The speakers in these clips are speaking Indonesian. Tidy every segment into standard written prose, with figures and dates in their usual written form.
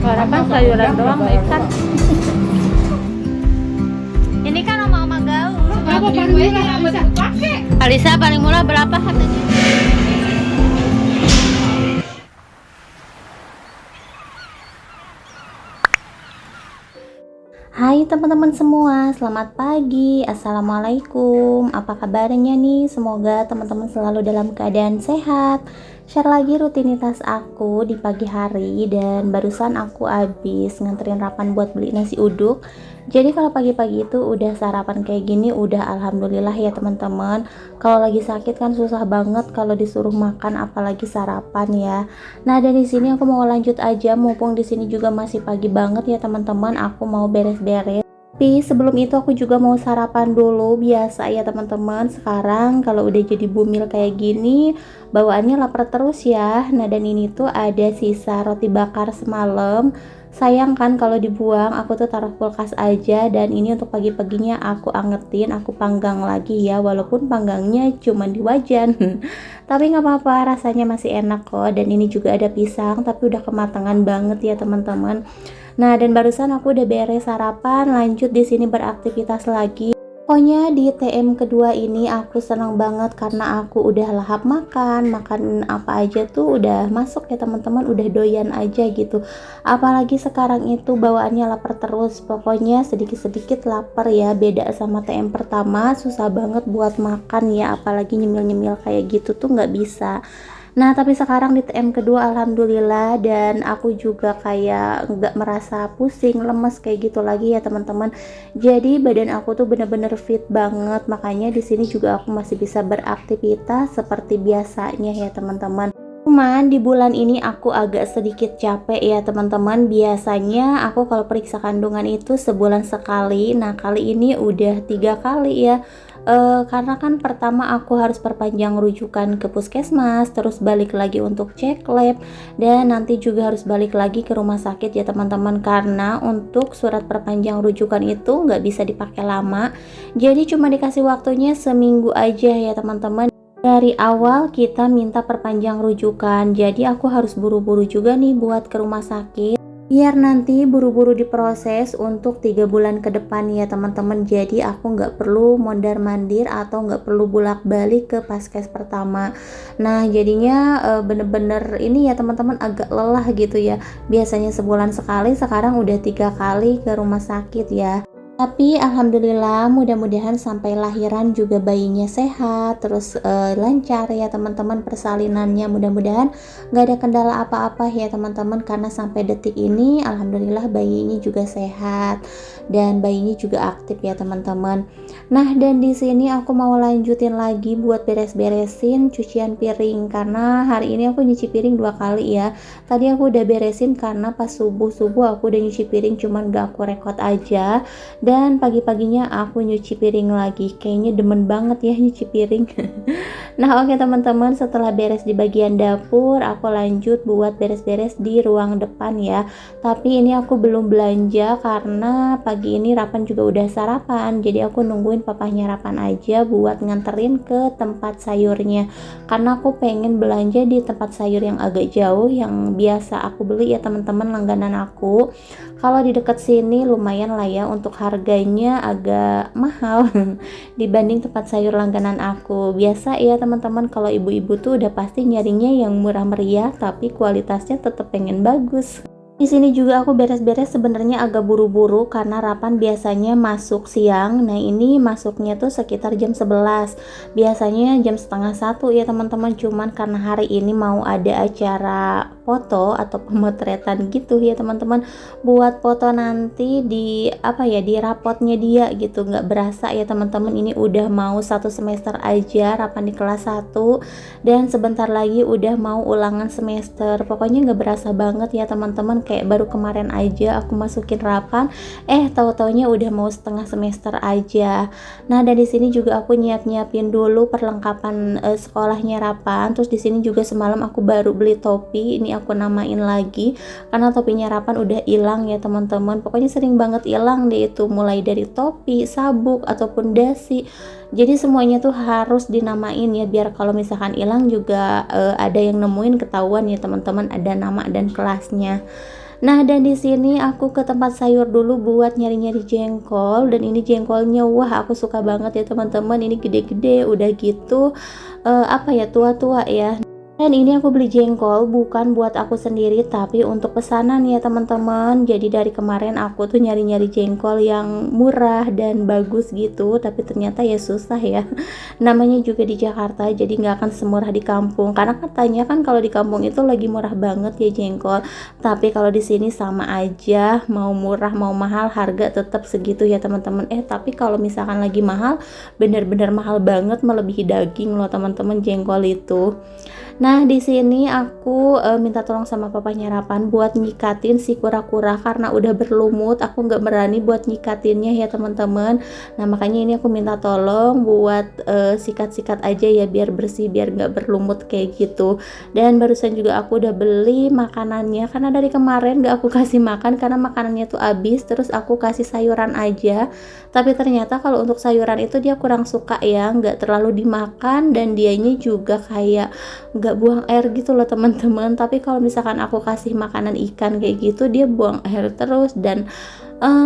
Harapan sayuran doang ikan. Ini kan oma-oma gaul. Apa paling murah bisa pakai? Alisa paling murah berapa harganya? Hai teman-teman semua, selamat pagi. Assalamualaikum. Apa kabarnya nih? Semoga teman-teman selalu dalam keadaan sehat. Share lagi rutinitas aku di pagi hari, dan barusan aku habis nganterin Rapan buat beli nasi uduk. Jadi kalau pagi-pagi itu udah sarapan kayak gini udah alhamdulillah ya teman-teman. Kalau lagi sakit kan susah banget kalau disuruh makan apalagi sarapan ya. Nah, dari sini aku mau lanjut aja, mumpung di sini juga masih pagi banget ya teman-teman. Aku mau beres-beres. Tapi sebelum itu aku juga mau sarapan dulu, biasa ya teman-teman. Sekarang kalau udah jadi bumil kayak gini, bawaannya lapar terus ya. Nah, dan ini tuh ada sisa roti bakar semalam. Sayang kan kalau dibuang, aku tuh taruh kulkas aja. Dan ini untuk pagi-paginya aku angetin, aku panggang lagi ya. Walaupun panggangnya cuma di wajan. Tapi nggak apa-apa, rasanya masih enak kok. Dan ini juga ada pisang, tapi udah kematangan banget ya teman-teman. Nah, dan barusan aku udah beres sarapan, lanjut di sini beraktivitas lagi. Pokoknya di TM kedua ini aku senang banget karena aku udah lahap makan apa aja tuh udah masuk ya teman-teman, udah doyan aja gitu. Apalagi sekarang itu bawaannya lapar terus, pokoknya sedikit-sedikit lapar ya, beda sama TM pertama, susah banget buat makan ya, apalagi nyemil-nyemil kayak gitu tuh nggak bisa. Nah, tapi sekarang di TM kedua alhamdulillah, dan aku juga kayak nggak merasa pusing, lemes kayak gitu lagi ya teman-teman. Jadi badan aku tuh bener-bener fit banget, makanya di sini juga aku masih bisa beraktivitas seperti biasanya ya teman-teman. Cuman di bulan ini aku agak sedikit capek ya teman-teman. Biasanya aku kalau periksa kandungan itu sebulan sekali. Nah, kali ini udah 3 kali ya. Karena kan pertama aku harus perpanjang rujukan ke puskesmas, terus balik lagi untuk cek lab, dan nanti juga harus balik lagi ke rumah sakit ya teman-teman, karena untuk surat perpanjang rujukan itu nggak bisa dipakai lama, jadi cuma dikasih waktunya seminggu aja ya teman-teman. Dari awal kita minta perpanjang rujukan, jadi aku harus buru-buru juga nih buat ke rumah sakit biar nanti buru-buru diproses untuk 3 bulan ke depan ya teman-teman. Jadi aku nggak perlu mondar-mandir atau nggak perlu bolak-balik ke paskes pertama. Nah, jadinya bener-bener ini ya teman-teman, agak lelah gitu ya. Biasanya sebulan sekali, sekarang udah 3 kali ke rumah sakit ya. Tapi alhamdulillah, mudah-mudahan sampai lahiran juga bayinya sehat, terus lancar ya teman-teman persalinannya. Mudah-mudahan nggak ada kendala apa-apa ya teman-teman, karena sampai detik ini alhamdulillah bayinya juga sehat dan bayinya juga aktif ya teman-teman. Nah, dan di sini aku mau lanjutin lagi buat beres-beresin cucian piring, karena hari ini aku nyuci piring 2 kali ya. Tadi aku udah beresin karena pas subuh-subuh aku udah nyuci piring, cuman gak aku rekod aja. Dan pagi-paginya aku nyuci piring lagi, kayaknya demen banget ya nyuci piring. Nah, oke teman-teman, setelah beres di bagian dapur, aku lanjut buat beres-beres di ruang depan ya. Tapi ini aku belum belanja karena pagi ini Rapan juga udah sarapan, jadi aku nungguin papahnya Rapan aja buat nganterin ke tempat sayurnya, karena aku pengen belanja di tempat sayur yang agak jauh, yang biasa aku beli ya teman-teman, langganan aku. Kalau di dekat sini lumayan lah ya, untuk harganya agak mahal dibanding tempat sayur langganan aku. Biasa ya teman-teman, kalau ibu-ibu tuh udah pasti nyarinya yang murah meriah tapi kualitasnya tetap pengen bagus. Di sini juga aku beres-beres sebenarnya agak buru-buru karena Rapan biasanya masuk siang. Nah, ini masuknya tuh sekitar jam 11. Biasanya jam setengah 1 ya teman-teman. Cuman karena hari ini mau ada acara foto atau pemotretan gitu ya teman-teman, buat foto nanti di apa ya, di rapotnya dia gitu. Nggak berasa ya teman-teman, ini udah mau 1 semester aja Rapan di kelas 1, dan sebentar lagi udah mau ulangan semester. Pokoknya nggak berasa banget ya teman-teman, kayak baru kemarin aja aku masukin Rapan, tahu-taunya udah mau setengah semester aja. Nah, dari sini juga aku nyiapin dulu perlengkapan sekolahnya Rapan. Terus di sini juga semalam aku baru beli topi, ini aku namain lagi karena topinya Rapan udah hilang ya teman-teman. Pokoknya sering banget hilang deh itu, mulai dari topi, sabuk ataupun dasi. Jadi semuanya tuh harus dinamain ya, biar kalau misalkan hilang juga ada yang nemuin, ketahuan ya teman-teman, ada nama dan kelasnya. Nah, dan di sini aku ke tempat sayur dulu buat nyari-nyari jengkol, dan ini jengkolnya wah aku suka banget ya teman-teman. Ini gede-gede udah gitu apa ya, tua-tua ya. Dan ini aku beli jengkol bukan buat aku sendiri tapi untuk pesanan ya teman-teman. Jadi dari kemarin aku tuh nyari-nyari jengkol yang murah dan bagus gitu, tapi ternyata ya susah ya. Namanya juga di Jakarta, jadi nggak akan semurah di kampung. Karena katanya kan kalau di kampung itu lagi murah banget ya jengkol. Tapi kalau di sini sama aja, mau murah mau mahal harga tetap segitu ya teman-teman. Tapi kalau misalkan lagi mahal, bener-bener mahal banget melebihi daging loh teman-teman jengkol itu. Nah, di sini aku minta tolong sama papanya Rapan buat nyikatin si kura-kura karena udah berlumut. Aku nggak berani buat nyikatinnya ya teman-teman. Nah, makanya ini aku minta tolong buat sikat-sikat aja ya biar bersih, biar nggak berlumut kayak gitu. Dan barusan juga aku udah beli makanannya karena dari kemarin nggak aku kasih makan karena makanannya tuh habis. Terus aku kasih sayuran aja. Tapi ternyata kalau untuk sayuran itu dia kurang suka ya, nggak terlalu dimakan dan dianya juga kayak nggak buang air gitu loh teman-teman. Tapi kalau misalkan aku kasih makanan ikan kayak gitu dia buang air terus dan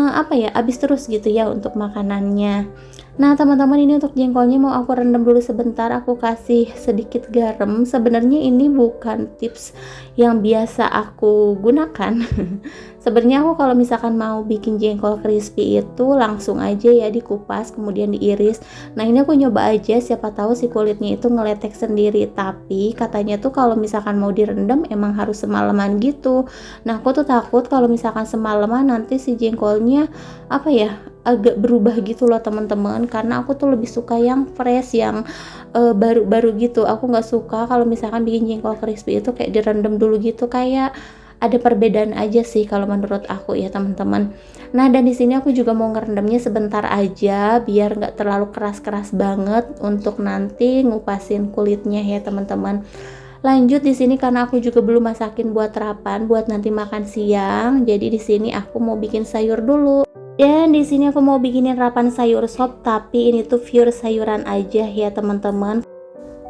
apa ya, habis terus gitu ya untuk makanannya. Nah teman-teman, ini untuk jengkolnya mau aku rendam dulu sebentar, aku kasih sedikit garam. Sebenarnya ini bukan tips yang biasa aku gunakan. Sebenarnya aku kalau misalkan mau bikin jengkol crispy itu langsung aja ya dikupas kemudian diiris. Nah ini aku nyoba aja, siapa tahu si kulitnya itu ngeletek sendiri. Tapi katanya tuh kalau misalkan mau direndam emang harus semalaman gitu. Nah aku tuh takut kalau misalkan semalaman nanti si jengkolnya apa ya, agak berubah gitu loh teman-teman. Karena aku tuh lebih suka yang fresh, yang baru-baru gitu. Aku nggak suka kalau misalkan bikin jengkol crispy itu kayak direndam dulu gitu, kayak ada perbedaan aja sih kalau menurut aku ya teman-teman. Nah dan di sini aku juga mau ngerendamnya sebentar aja biar nggak terlalu keras-keras banget untuk nanti ngupasin kulitnya ya teman-teman. Lanjut di sini karena aku juga belum masakin buat Rapan buat nanti makan siang. Jadi di sini aku mau bikin sayur dulu. Dan di sini aku mau bikinin Rapan sayur sop, tapi ini tuh pure sayuran aja ya teman-teman.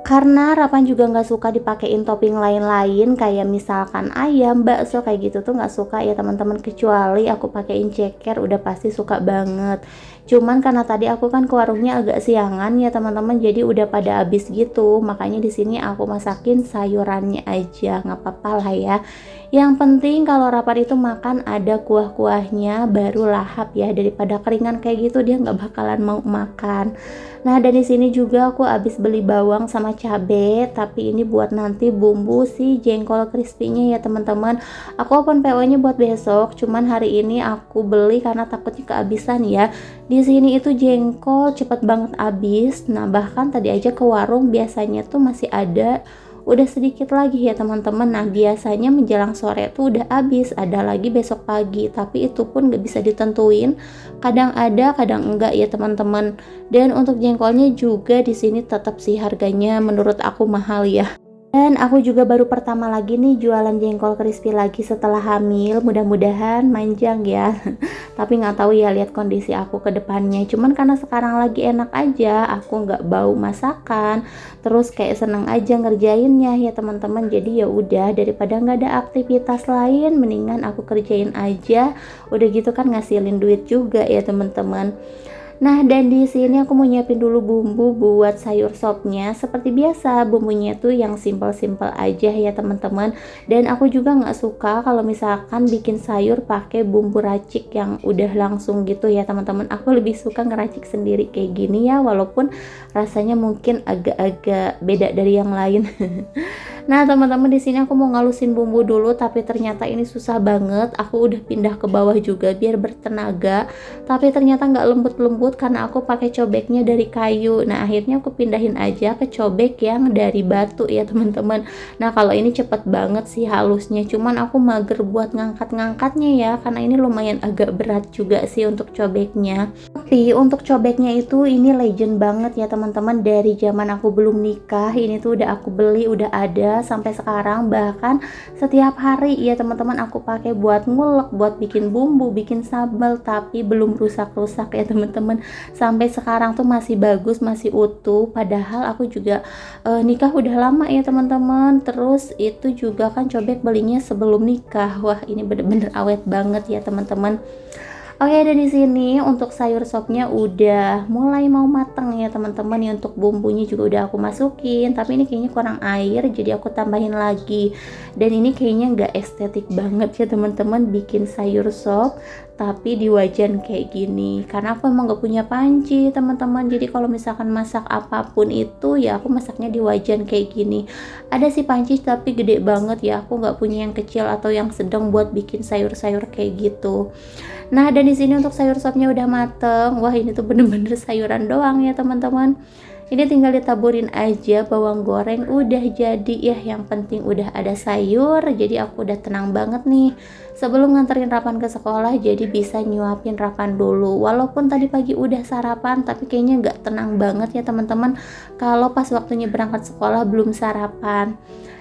Karena Rapan juga nggak suka dipakein topping lain-lain kayak misalkan ayam, bakso kayak gitu tuh nggak suka ya teman-teman. Kecuali aku pakein ceker udah pasti suka banget. Cuman karena tadi aku kan ke warungnya agak siangan ya teman-teman, jadi udah pada habis gitu. Makanya di sini aku masakin sayurannya aja, nggak apa-apa lah ya. Yang penting kalau Rapan itu makan ada kuah-kuahnya baru lahap ya, daripada keringan kayak gitu dia nggak bakalan mau makan. Nah, dan di sini juga aku habis beli bawang sama cabe, tapi ini buat nanti bumbu si jengkol crispy-nya ya teman-teman. Aku open PO-nya buat besok, cuman hari ini aku beli karena takutnya kehabisan ya. Di sini itu jengkol cepet banget habis. Nah, bahkan tadi aja ke warung biasanya tuh masih ada, udah sedikit lagi ya teman-teman. Nah biasanya menjelang sore tuh udah habis, ada lagi besok pagi, tapi itu pun gak bisa ditentuin, kadang ada kadang enggak ya teman-teman. Dan untuk jengkolnya juga di sini tetap sih harganya menurut aku mahal ya. Dan aku juga baru pertama lagi nih jualan jengkol crispy lagi setelah hamil, mudah-mudahan manjang ya. Tapi nggak tahu ya, lihat kondisi aku ke depannya. Cuman karena sekarang lagi enak aja, aku nggak bau masakan, terus kayak seneng aja ngerjainnya ya teman-teman. Jadi ya udah, daripada nggak ada aktivitas lain, mendingan aku kerjain aja. Udah gitu kan ngasilin duit juga ya teman-teman. Nah dan di sini aku mau nyiapin dulu bumbu buat sayur sopnya. Seperti biasa bumbunya tuh yang simple-simple aja ya teman-teman. Dan aku juga nggak suka kalau misalkan bikin sayur pakai bumbu racik yang udah langsung gitu ya teman-teman. Aku lebih suka ngeracik sendiri kayak gini ya, walaupun rasanya mungkin agak-agak beda dari yang lain. Nah teman-teman, di sini aku mau ngalusin bumbu dulu, tapi ternyata ini susah banget. Aku udah pindah ke bawah juga biar bertenaga, tapi ternyata nggak lembut-lembut karena aku pakai cobeknya dari kayu. Nah akhirnya aku pindahin aja ke cobek yang dari batu ya teman-teman. Nah kalau ini cepet banget sih halusnya, cuman aku mager buat ngangkat-ngangkatnya ya karena ini lumayan agak berat juga sih untuk cobeknya. Tapi untuk cobeknya itu ini legend banget ya teman-teman, dari zaman aku belum nikah ini tuh udah aku beli, udah ada. aja sampai sekarang, bahkan setiap hari ya teman-teman aku pakai buat ngulek, buat bikin bumbu, bikin sambal, tapi belum rusak-rusak ya teman-teman. Sampai sekarang tuh masih bagus, masih utuh, padahal aku juga nikah udah lama ya teman-teman. Terus itu juga kan cobek belinya sebelum nikah. Wah, ini bener-bener awet banget ya teman-teman. Oke, dan di sini untuk sayur sopnya udah mulai mau mateng ya teman-teman. Nih untuk bumbunya juga udah aku masukin, tapi ini kayaknya kurang air, jadi aku tambahin lagi. Dan ini kayaknya nggak estetik banget ya teman-teman bikin sayur sop tapi di wajan kayak gini, karena aku emang nggak punya panci teman-teman. Jadi kalau misalkan masak apapun itu ya aku masaknya di wajan kayak gini. Ada sih panci tapi gede banget ya, aku nggak punya yang kecil atau yang sedang buat bikin sayur-sayur kayak gitu. Nah, dan di sini untuk sayur sopnya udah mateng. Wah, ini tuh bener-bener sayuran doang ya teman-teman. Ini tinggal ditaburin aja bawang goreng, udah jadi ya. Yang penting udah ada sayur, jadi aku udah tenang banget nih. Sebelum nganterin Rapan ke sekolah, jadi bisa nyuapin Rapan dulu. Walaupun tadi pagi udah sarapan, tapi kayaknya nggak tenang banget ya teman-teman kalau pas waktunya berangkat sekolah belum sarapan.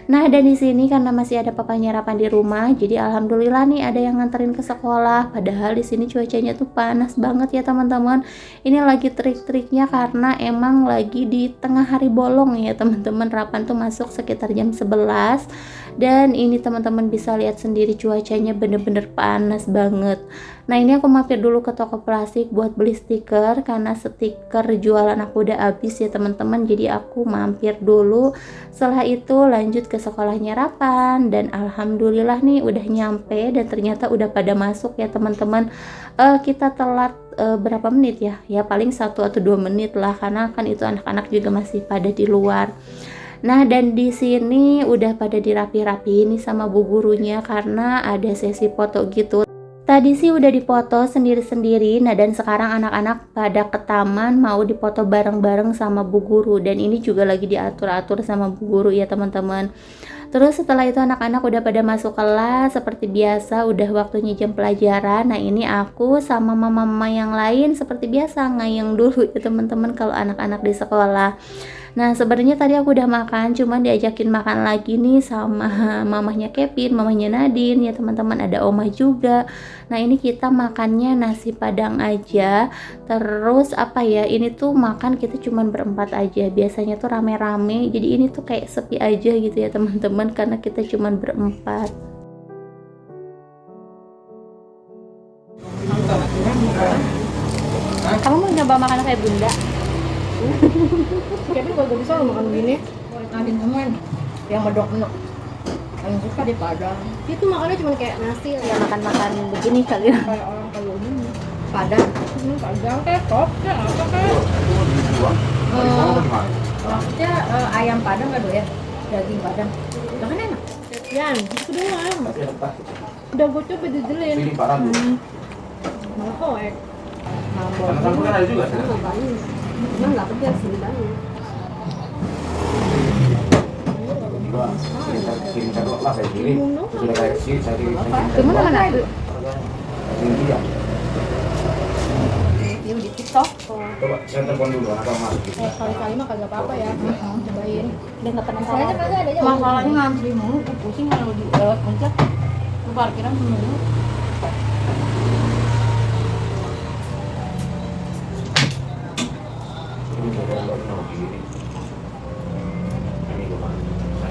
Nah, dan di sini karena masih ada papanya Rapan di rumah, jadi alhamdulillah nih ada yang nganterin ke sekolah. Padahal di sini cuacanya tuh panas banget ya teman-teman. Ini lagi trik-triknya karena emang lagi di tengah hari bolong ya teman-teman. Rapan tuh masuk sekitar jam 11. Dan ini teman-teman bisa lihat sendiri cuacanya bener-bener panas banget. Nah, ini aku mampir dulu ke toko plastik buat beli stiker karena stiker jualan aku udah habis ya teman-teman. Jadi aku mampir dulu. Setelah itu lanjut ke sekolahnya Rapan, dan alhamdulillah nih udah nyampe dan ternyata udah pada masuk ya teman-teman. Kita telat berapa menit ya? Ya paling 1 atau 2 menit lah, karena kan itu anak-anak juga masih pada di luar. Nah, dan di sini udah pada dirapi-rapiin nih sama bu gurunya karena ada sesi foto gitu. Tadi sih udah dipoto sendiri-sendiri. Nah, dan sekarang anak-anak pada ke taman mau dipoto bareng-bareng sama bu guru, dan ini juga lagi diatur-atur sama bu guru ya teman-teman. Terus setelah itu anak-anak udah pada masuk kelas seperti biasa, udah waktunya jam pelajaran. Nah, ini aku sama mama-mama yang lain seperti biasa ngayeng dulu ya teman-teman kalau anak-anak di sekolah. Nah, sebenarnya tadi aku udah makan, cuman diajakin makan lagi nih sama mamahnya Kevin, mamahnya Nadine ya teman-teman, ada Oma juga. Nah, ini kita makannya nasi padang aja. Terus apa ya, ini tuh makan kita cuman berempat aja. Biasanya tuh rame-rame, jadi ini tuh kayak sepi aja gitu ya teman-teman karena kita cuman berempat. Kamu mau nyoba makan kayak bunda? Kevin kalau gak bisa lo makan begini. Nadin temen yang medok-medok yang suka di Padang. Itu makannya cuma kayak nasi Ya makan-makan begini kali ya. Kayak orang kayak ini Padang. Padang kayak sop kayak apa kayak maksudnya ayam Padang gak ya, daging Padang. Lah kan enak. Yan, itu doang. Udah gue coba dijelin. Malah hoek. Sama-sama kan ada juga. Emang nggak pedas sebenarnya. Kirim catok lah kayak gini. Sudah kayak sih saya kirim. Gimana mana itu? Ini dia. Ini di TikTok. Coba saya telepon dulu atau masuk. Kali-kali mah kagak apa-apa ya. Cobain. Udah nggak pernah Saya salah. kagak ada aja. Masalahnya ngantri mulu, pusing kalau di puncak. Ke parkiran mulu.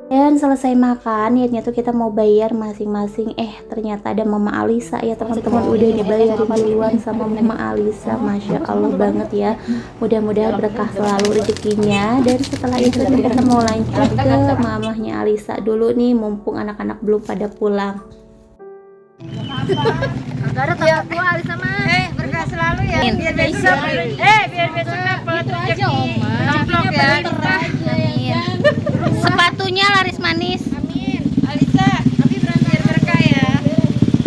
Dan selesai makan, niatnya tuh kita mau bayar masing-masing. Ternyata ada Mama Alisa ya teman-teman, udah dibayarin duluan sama Mama Alisa. Masya Allah banget ya. Mudah-mudahan berkah selalu rezekinya. Dan setelah itu kita mau lanjut ke mamahnya Alisa dulu nih, mumpung anak-anak belum pada pulang. Enggak ada tambah gua Alisa mah. Berkah selalu ya. Biar besok. Biar besok dapat Aja Oma. Amplop ya. Amin. Sepatunya laris manis. Amin. Alisa, tapi biar berkah ya.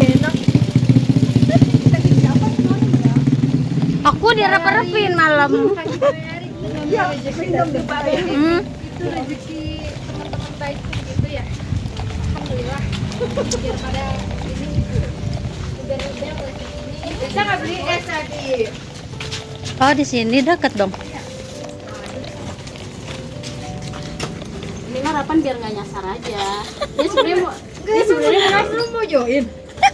Enak. Aku direp-repin malam. Iya, rezeki dong dibayar. Itu rezeki teman-teman baikku gitu ya. Alhamdulillah. Biar pada ini biar rezeki ini. Bisa nggak beli es tadi? Oh, di sini deket dong. Ini mah harapan biar nggak nyasar aja. Dia sebenarnya mau lu mau join.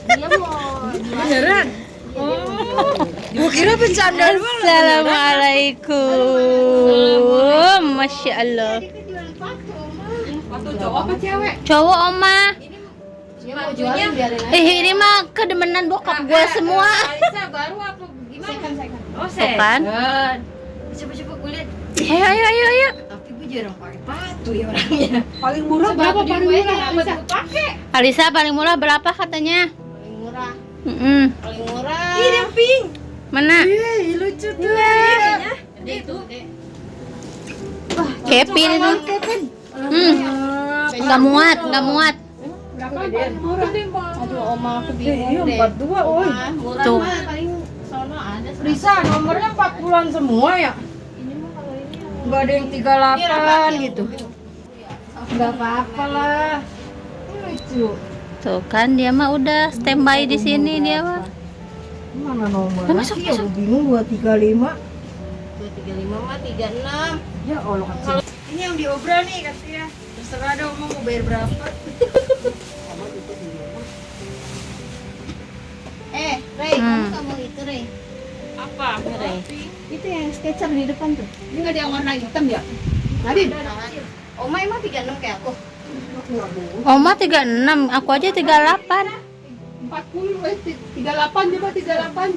Dia mau beneran. Gua kira bercanda doang. Assalamualaikum. Masya Allah. Waktu cowok apa cewek? Cowok oma. Dia mau jualin biarin aja. Ini mah kedemenan bokap gue semua. Alisa baru apa gimana? Second. Oh, Tuh kan? Coba-coba gue lihat. Ayo. Tapi gue jarang pakai sepatu ya orangnya. Paling murah berapa paling murah? Alisa pakai. Alisa paling murah berapa katanya? Paling murah. Paling murah. Ini pink. Mana? Ih, lucu tuh. Iya. Itu. Kevin itu. Nggak muat. Berapa paling murah? Aduh, oma aku bingung deh. 42, oi. Murah Tuh. mah paling sono ada. Risa, nomornya 40-an semua ya? Ini mah kalau ini Enggak ada yang 38 gitu. Enggak apa-apa lah. Lucu. Tuh kan dia mah udah standby di sini dia mah. Mana nomor? Masuk. Aku bingung 235. 235 mah 36. Ya Allah kecil. Ini yang diobral nih katanya. Terserah dong mau bayar berapa. Rey, kamu nggak mau itu, Rey? Apa? Rey. Itu yang sketcher di depan tuh. Ini nggak ada yang warna hitam ya? Nadine. Oma emang 36 kayak aku. Oma 36, aku aja 38. 40, 38 coba 38.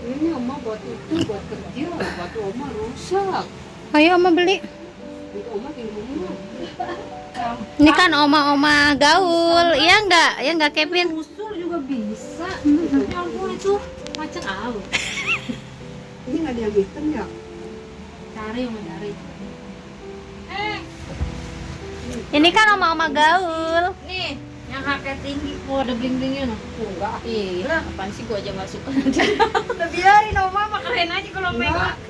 Ini Oma buat itu, buat kerja, buat Oma rusak. Ayo Oma beli. Itu Oma tinggal rumah. Ini kan oma-oma gaul, iya nggak? Ya nggak Kevin? Usul juga bisa. Ya ampun itu macet out. Ini nggak ada yang hitam ya? Cari Oma cari. Ini kan oma-oma gaul. Nih, yang harga tinggi. Oh, ada bling-blingnya noh. Enggak. Iya, apaan sih gua aja nggak suka. Udah biarin Oma mah keren aja kalau main.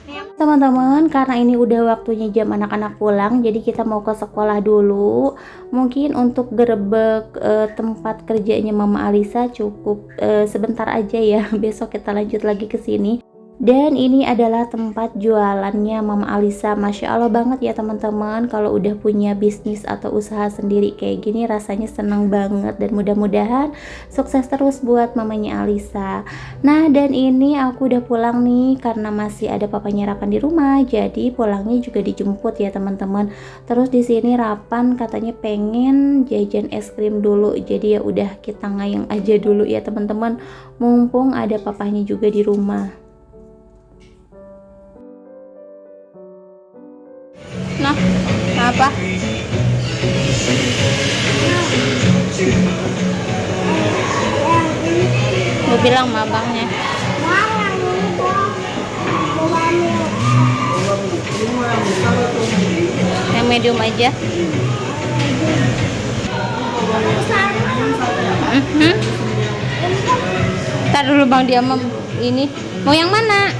Teman-teman, karena ini udah waktunya jam anak-anak pulang, jadi kita mau ke sekolah dulu. Mungkin untuk gerebek tempat kerjanya Mama Alisa cukup sebentar aja ya. Besok kita lanjut lagi ke sini. Dan ini adalah tempat jualannya Mama Alisa. Masya Allah banget ya teman-teman, kalau udah punya bisnis atau usaha sendiri kayak gini rasanya senang banget. Dan mudah-mudahan sukses terus buat mamanya Alisa. Nah, dan ini aku udah pulang nih karena masih ada papanya Rapan di rumah. Jadi pulangnya juga dijemput ya teman-teman. Terus di sini Rapan katanya pengen jajan es krim dulu. Jadi ya udah kita ngayang aja dulu ya teman-teman. Mumpung ada papanya juga di rumah. Nah, apa? Gue bilang sama abangnya. Yang medium aja. Ntar dulu bang dia mau ini. Mau yang mana?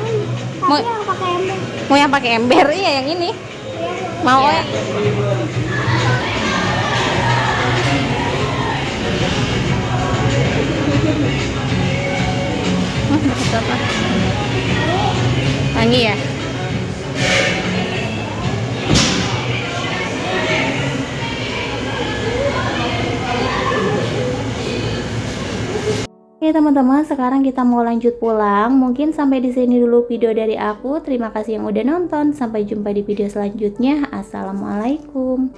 Mau yang pakai ember? Iya yang ini. Mau ya? Dapat apa? Wangi ya? Oke teman-teman, sekarang kita mau lanjut pulang. Mungkin sampai di sini dulu video dari aku. Terima kasih yang udah nonton. Sampai jumpa di video selanjutnya. Assalamualaikum.